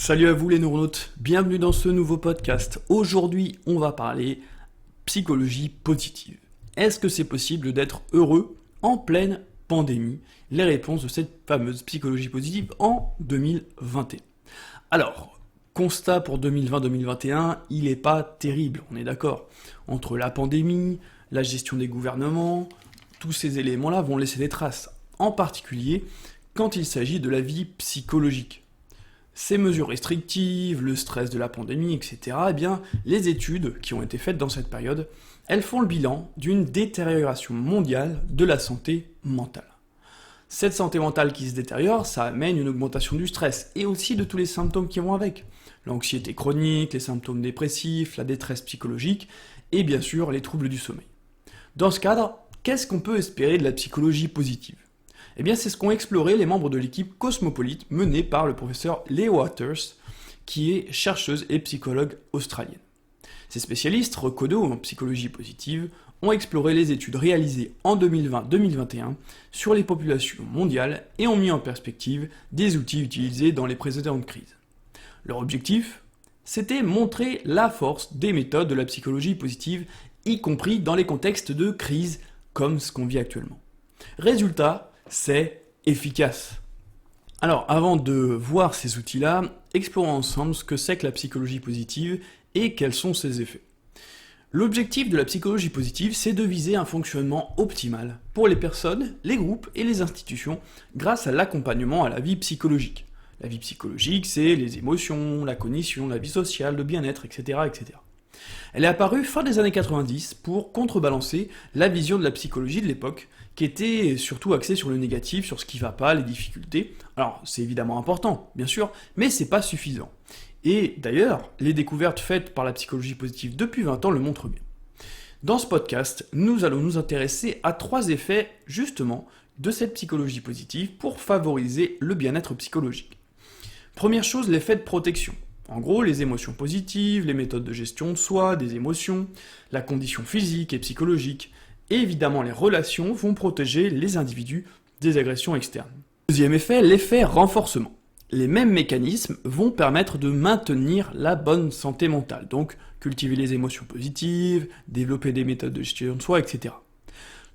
Salut à vous les neuronautes, bienvenue dans ce nouveau podcast. Aujourd'hui, on va parler psychologie positive. Est-ce que c'est possible d'être heureux en pleine pandémie? Les réponses de cette fameuse psychologie positive en 2021. Alors, constat pour 2020-2021, il n'est pas terrible, on est d'accord. Entre la pandémie, la gestion des gouvernements, tous ces éléments-là vont laisser des traces. En particulier, quand il s'agit de la vie psychologique. Ces mesures restrictives, le stress de la pandémie, etc., eh bien, les études qui ont été faites dans cette période, elles font le bilan d'une détérioration mondiale de la santé mentale. Cette santé mentale qui se détériore, ça amène une augmentation du stress et aussi de tous les symptômes qui vont avec. L'anxiété chronique, les symptômes dépressifs, la détresse psychologique et bien sûr les troubles du sommeil. Dans ce cadre, qu'est-ce qu'on peut espérer de la psychologie positive ? Eh bien, c'est ce qu'ont exploré les membres de l'équipe Cosmopolite menée par le professeur Leah Waters, qui est chercheuse et psychologue australienne. Ces spécialistes, reconnus en psychologie positive, ont exploré les études réalisées en 2020-2021 sur les populations mondiales et ont mis en perspective des outils utilisés dans les précédentes crises. Leur objectif, c'était montrer la force des méthodes de la psychologie positive, y compris dans les contextes de crise comme ce qu'on vit actuellement. Résultat, c'est efficace. Alors, avant de voir ces outils-là, explorons ensemble ce que c'est que la psychologie positive et quels sont ses effets. L'objectif de la psychologie positive, c'est de viser un fonctionnement optimal pour les personnes, les groupes et les institutions grâce à l'accompagnement à la vie psychologique. La vie psychologique, c'est les émotions, la cognition, la vie sociale, le bien-être, etc., etc. Elle est apparue fin des années 90 pour contrebalancer la vision de la psychologie de l'époque, qui était surtout axée sur le négatif, sur ce qui va pas, les difficultés. Alors, c'est évidemment important, bien sûr, mais c'est pas suffisant. Et d'ailleurs, les découvertes faites par la psychologie positive depuis 20 ans le montrent bien. Dans ce podcast, nous allons nous intéresser à 3 effets, justement, de cette psychologie positive pour favoriser le bien-être psychologique. Première chose, l'effet de protection. En gros, les émotions positives, les méthodes de gestion de soi, des émotions, la condition physique et psychologique, et évidemment les relations vont protéger les individus des agressions externes. Deuxième effet, l'effet renforcement. Les mêmes mécanismes vont permettre de maintenir la bonne santé mentale, donc cultiver les émotions positives, développer des méthodes de gestion de soi, etc.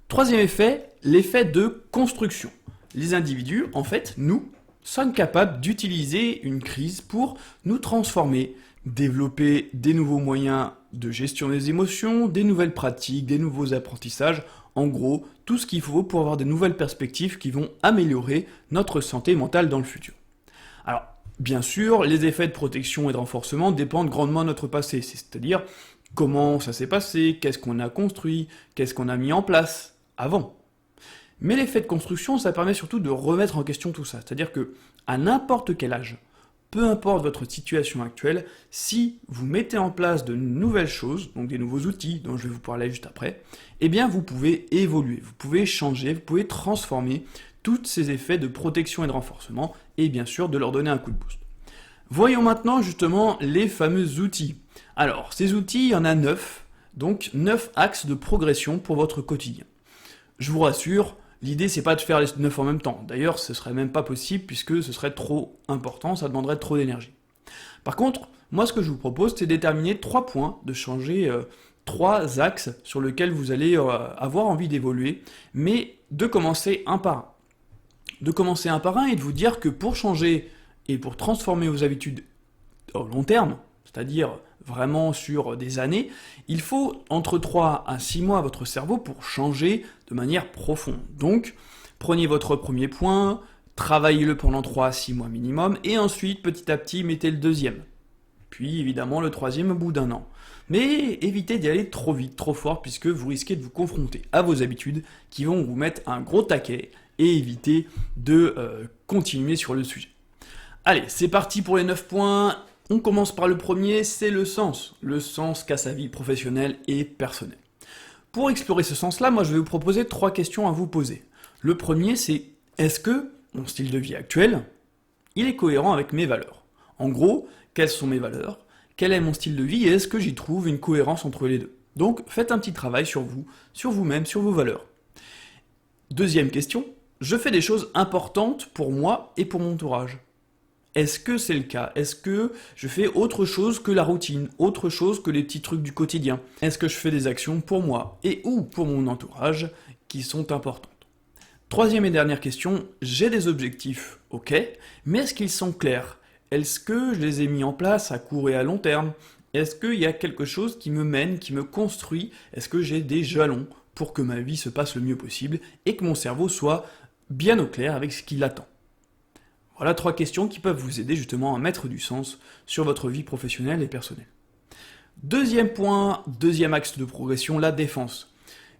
Troisième effet, l'effet de construction. Les individus, en fait, nous, sommes capables d'utiliser une crise pour nous transformer, développer des nouveaux moyens de gestion des émotions, des nouvelles pratiques, des nouveaux apprentissages, en gros, tout ce qu'il faut pour avoir des nouvelles perspectives qui vont améliorer notre santé mentale dans le futur. Alors, bien sûr, les effets de protection et de renforcement dépendent grandement de notre passé, c'est-à-dire comment ça s'est passé, qu'est-ce qu'on a construit, qu'est-ce qu'on a mis en place avant. Mais l'effet de construction, ça permet surtout de remettre en question tout ça. C'est-à-dire que, à n'importe quel âge, peu importe votre situation actuelle, si vous mettez en place de nouvelles choses, donc des nouveaux outils dont je vais vous parler juste après, eh bien vous pouvez évoluer, vous pouvez changer, vous pouvez transformer tous ces effets de protection et de renforcement, et bien sûr de leur donner un coup de boost. Voyons maintenant justement les fameux outils. Alors, ces outils, il y en a 9, donc 9 axes de progression pour votre quotidien. Je vous rassure, l'idée, c'est pas de faire les 9 en même temps. D'ailleurs, ce serait même pas possible puisque ce serait trop important, ça demanderait trop d'énergie. Par contre, moi, ce que je vous propose, c'est de déterminer 3 points, de changer 3 axes sur lesquels vous allez avoir envie d'évoluer, mais de commencer un par un. De commencer un par un et de vous dire que pour changer et pour transformer vos habitudes au long terme, c'est-à-dire vraiment sur des années, il faut entre 3 à 6 mois à votre cerveau pour changer de manière profonde. Donc, prenez votre premier point, travaillez-le pendant 3 à 6 mois minimum, et ensuite, petit à petit, mettez le deuxième. Puis, évidemment, le troisième au bout d'un an. Mais évitez d'y aller trop vite, trop fort, puisque vous risquez de vous confronter à vos habitudes qui vont vous mettre un gros taquet et éviter de continuer sur le sujet. Allez, c'est parti pour les 9 points. On commence par le premier, c'est le sens qu'a sa vie professionnelle et personnelle. Pour explorer ce sens-là, moi je vais vous proposer 3 questions à vous poser. Le premier, c'est est-ce que mon style de vie actuel, il est cohérent avec mes valeurs ? En gros, quelles sont mes valeurs ? Quel est mon style de vie et est-ce que j'y trouve une cohérence entre les deux ? Donc faites un petit travail sur vous, sur vous-même, sur vos valeurs. Deuxième question, je fais des choses importantes pour moi et pour mon entourage. Est-ce que c'est le cas? Est-ce que je fais autre chose que la routine, autre chose que les petits trucs du quotidien? Est-ce que je fais des actions pour moi et ou pour mon entourage qui sont importantes? Troisième et dernière question, j'ai des objectifs, ok, mais est-ce qu'ils sont clairs? Est-ce que je les ai mis en place à court et à long terme? Est-ce qu'il y a quelque chose qui me mène, qui me construit? Est-ce que j'ai des jalons pour que ma vie se passe le mieux possible et que mon cerveau soit bien au clair avec ce qu'il attend? Voilà 3 questions qui peuvent vous aider justement à mettre du sens sur votre vie professionnelle et personnelle. Deuxième point, deuxième axe de progression, la défense.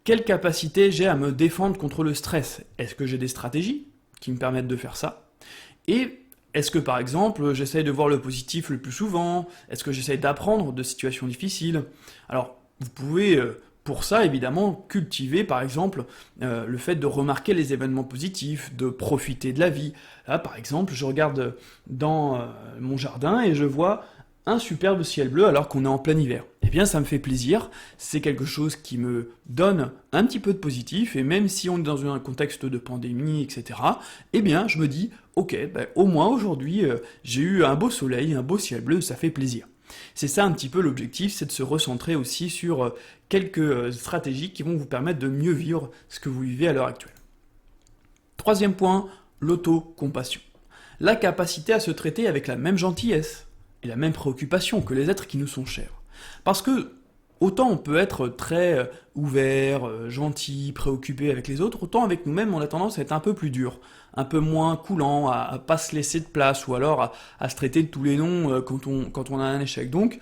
Quelle capacité j'ai à me défendre contre le stress? Est-ce que j'ai des stratégies qui me permettent de faire ça? Et est-ce que par exemple, j'essaye de voir le positif le plus souvent? Est-ce que j'essaye d'apprendre de situations difficiles? Alors, vous pouvez, pour ça, évidemment, cultiver par exemple le fait de remarquer les événements positifs, de profiter de la vie. Là, par exemple, je regarde dans mon jardin et je vois un superbe ciel bleu alors qu'on est en plein hiver. Eh bien, ça me fait plaisir, c'est quelque chose qui me donne un petit peu de positif, et même si on est dans un contexte de pandémie, etc., eh bien, je me dis, ok, au moins aujourd'hui, j'ai eu un beau soleil, un beau ciel bleu, ça fait plaisir. C'est ça un petit peu l'objectif, c'est de se recentrer aussi sur quelques stratégies qui vont vous permettre de mieux vivre ce que vous vivez à l'heure actuelle. Troisième point, l'autocompassion. La capacité à se traiter avec la même gentillesse et la même préoccupation que les êtres qui nous sont chers. Parce que autant on peut être très ouvert, gentil, préoccupé avec les autres, autant avec nous-mêmes on a tendance à être un peu plus dur, un peu moins coulant, à pas se laisser de place, ou alors à se traiter de tous les noms quand on a un échec. Donc,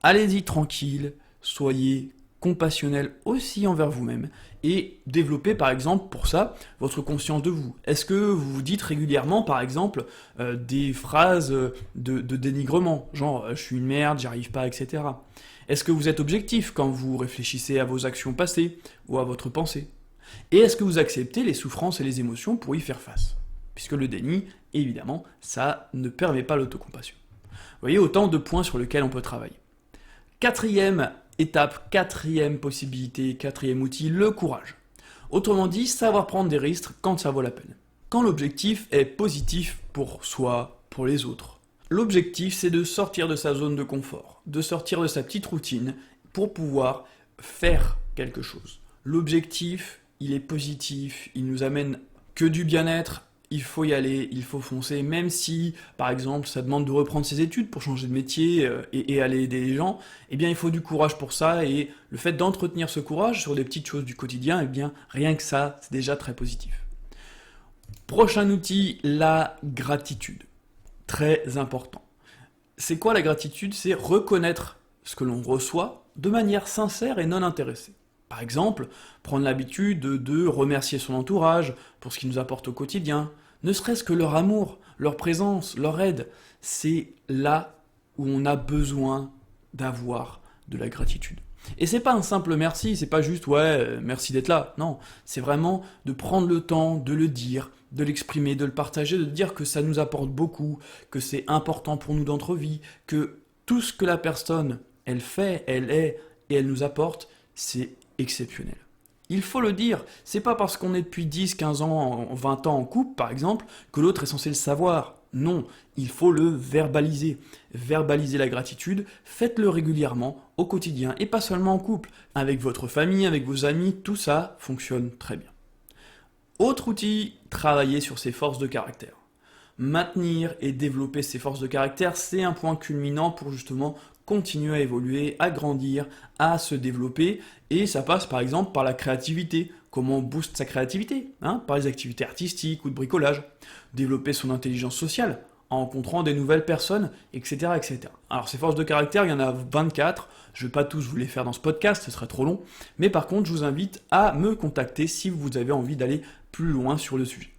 allez-y tranquille, soyez compassionnel aussi envers vous-même, et développez par exemple pour ça votre conscience de vous. Est-ce que vous vous dites régulièrement par exemple des phrases de dénigrement, genre je suis une merde, j'y arrive pas, etc. Est-ce que vous êtes objectif quand vous réfléchissez à vos actions passées ou à votre pensée? Et est-ce que vous acceptez les souffrances et les émotions pour y faire face? Puisque le déni, évidemment, ça ne permet pas l'autocompassion. Vous voyez, autant de points sur lesquels on peut travailler. Quatrième étape, quatrième possibilité, quatrième outil, le courage. Autrement dit, savoir prendre des risques quand ça vaut la peine. Quand l'objectif est positif pour soi, pour les autres. L'objectif, c'est de sortir de sa zone de confort, de sortir de sa petite routine pour pouvoir faire quelque chose. L'objectif, il est positif, il nous amène que du bien-être, il faut y aller, il faut foncer, même si, par exemple, ça demande de reprendre ses études pour changer de métier et aller aider les gens, eh bien, il faut du courage pour ça, et le fait d'entretenir ce courage sur des petites choses du quotidien, eh bien, rien que ça, c'est déjà très positif. Prochain outil, la gratitude. Très important. C'est quoi la gratitude? C'est reconnaître ce que l'on reçoit de manière sincère et non intéressée. Par exemple, prendre l'habitude de remercier son entourage pour ce qu'il nous apporte au quotidien, ne serait-ce que leur amour, leur présence, leur aide. C'est là où on a besoin d'avoir de la gratitude. Et c'est pas un simple merci, c'est pas juste ouais, merci d'être là. Non, c'est vraiment de prendre le temps de le dire, de l'exprimer, de le partager, de dire que ça nous apporte beaucoup, que c'est important pour nous dans notre vie, que tout ce que la personne, elle fait, elle est et elle nous apporte, c'est exceptionnel. Il faut le dire, c'est pas parce qu'on est depuis 10, 15 ans, 20 ans en couple par exemple, que l'autre est censé le savoir. Non, il faut le verbaliser. Verbaliser la gratitude, faites-le régulièrement, au quotidien, et pas seulement en couple. Avec votre famille, avec vos amis, tout ça fonctionne très bien. Autre outil, travailler sur ses forces de caractère. Maintenir et développer ses forces de caractère, c'est un point culminant pour justement continuer à évoluer, à grandir, à se développer, et ça passe par exemple par la créativité. Comment on booste sa créativité, par les activités artistiques ou de bricolage, développer son intelligence sociale, en rencontrant des nouvelles personnes, etc., etc. Alors ces forces de caractère, il y en a 24, je ne vais pas tous vous les faire dans ce podcast, ce serait trop long, mais par contre je vous invite à me contacter si vous avez envie d'aller plus loin sur le sujet.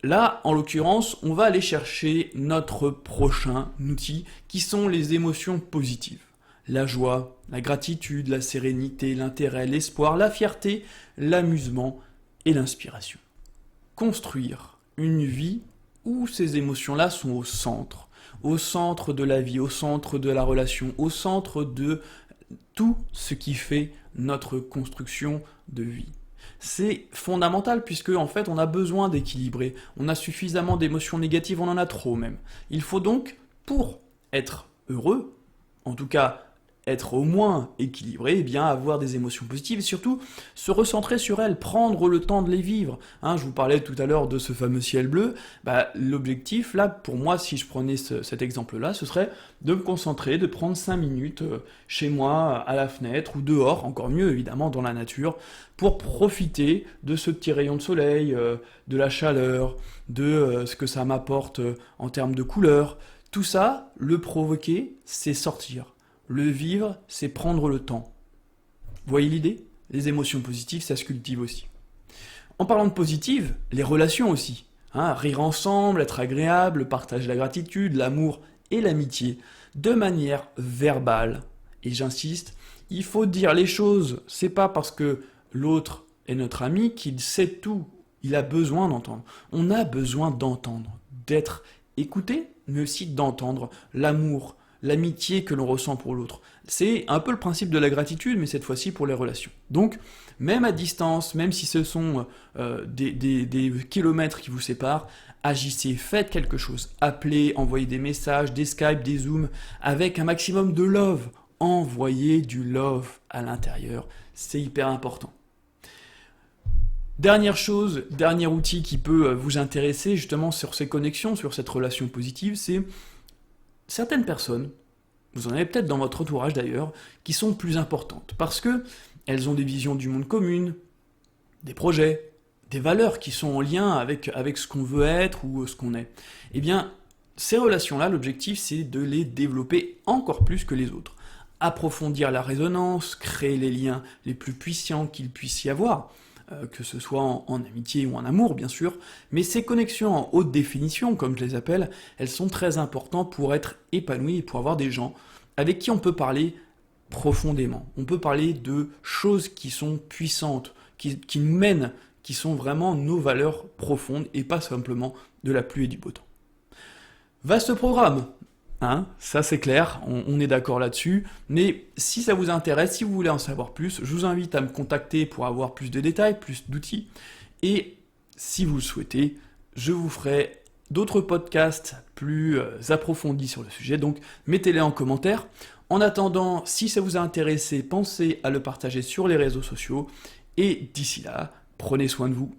Là, en l'occurrence, on va aller chercher notre prochain outil, qui sont les émotions positives. La joie, la gratitude, la sérénité, l'intérêt, l'espoir, la fierté, l'amusement et l'inspiration. Construire une vie où ces émotions-là sont au centre de la vie, au centre de la relation, au centre de tout ce qui fait notre construction de vie. C'est fondamental puisque en fait on a besoin d'équilibrer. On a suffisamment d'émotions négatives, on en a trop même. Il faut donc, pour être heureux, en tout cas être au moins équilibré, eh bien avoir des émotions positives et surtout se recentrer sur elles, prendre le temps de les vivre. Je vous parlais tout à l'heure de ce fameux ciel bleu. L'objectif là, pour moi, si je prenais cet exemple-là, ce serait de me concentrer, de prendre 5 minutes chez moi, à la fenêtre ou dehors, encore mieux évidemment dans la nature, pour profiter de ce petit rayon de soleil, de la chaleur, de ce que ça m'apporte en termes de couleurs. Tout ça, le provoquer, c'est sortir. Le vivre, c'est prendre le temps. Vous voyez l'idée ? Les émotions positives, ça se cultive aussi. En parlant de positives, les relations aussi. Rire ensemble, être agréable, le partage de la gratitude, l'amour et l'amitié, de manière verbale. Et j'insiste, il faut dire les choses. C'est pas parce que l'autre est notre ami qu'il sait tout. Il a besoin d'entendre. On a besoin d'entendre, d'être écouté, mais aussi d'entendre l'amour, l'amitié que l'on ressent pour l'autre. C'est un peu le principe de la gratitude, mais cette fois-ci pour les relations. Donc, même à distance, même si ce sont des kilomètres qui vous séparent, agissez, faites quelque chose. Appelez, envoyez des messages, des Skype, des Zooms, avec un maximum de love. Envoyez du love à l'intérieur, c'est hyper important. Dernière chose, dernier outil qui peut vous intéresser justement sur ces connexions, sur cette relation positive, c'est certaines personnes, vous en avez peut-être dans votre entourage d'ailleurs, qui sont plus importantes, parce que elles ont des visions du monde communes, des projets, des valeurs qui sont en lien avec ce qu'on veut être ou ce qu'on est. Eh bien, ces relations-là, l'objectif c'est de les développer encore plus que les autres. Approfondir la résonance, créer les liens les plus puissants qu'il puisse y avoir, que ce soit en amitié ou en amour bien sûr, mais ces connexions en haute définition, comme je les appelle, elles sont très importantes pour être épanouies et pour avoir des gens avec qui on peut parler profondément. On peut parler de choses qui sont puissantes, qui nous mènent, qui sont vraiment nos valeurs profondes et pas simplement de la pluie et du beau temps. Vaste programme, ça c'est clair, on est d'accord là-dessus, mais si ça vous intéresse, si vous voulez en savoir plus, je vous invite à me contacter pour avoir plus de détails, plus d'outils, et si vous le souhaitez, je vous ferai d'autres podcasts plus approfondis sur le sujet, donc mettez-les en commentaire. En attendant, si ça vous a intéressé, pensez à le partager sur les réseaux sociaux, et d'ici là, prenez soin de vous.